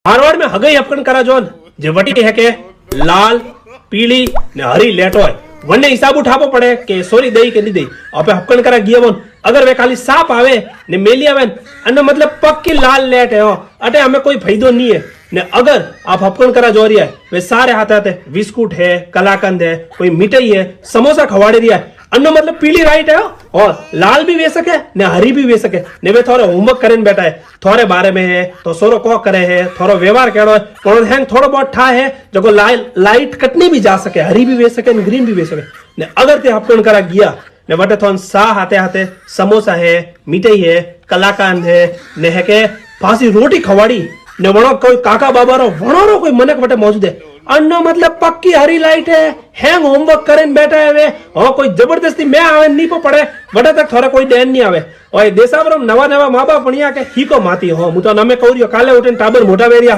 मारवाड़ में हगई हपकन करा जोन जे वटी है के लाल पीली ने हरी लेट होय वने हिसाब उठावो पड़े के सोरी दई के नहीं दई आपे हपकन करा गिया बोन अगर वे खाली साप आवे ने मेली आवे अने मतलब पक्की लाल लेट है हो अटे हमें कोई फायदो नहीं है ने अगर आप हपकन करा जो रही है वे सारे हाथ आते बिस्कुट है कलाकंद है कोई मिठाई है समोसा खवाड़े रही है अन्नो मतलब पीली राइट है और लाल भी वे सके ने हरी भी वे सके ने वे थोड़े होमवर्क करें बैठा है थोड़े बारे में है तो सोरो को करे है थोड़ो व्यवहार केड़ो है पण हैंग थोड़ो बहुत ठा है जो लाइट कटनी भी जा सके हरी भी वे सके ने ग्रीन भी वे सके ने अगर ते हपकन करा गया ने वटे थोन सा हाथे हाथे समोसा है मिठाई है कलाकंद है ने है के फांसी रोटी खवाड़ी ने वणो कोई काका बाबा रो वणो रो कोई मनक वटे मौजूद है अन्नो मतलब पक्की हरी लाइट है हैंग होमवर्क करें बैठा है वे हाँ कोई जबरदस्ती मैं आवे नहीं को पड़े वटे तक थोड़ा कोई देन नहीं आवे और देशा पर नवा नवा माँ बाप बनिया के ही को माती हो मु तो नमे कहूं काले उठे टाबर मोटा वेरिया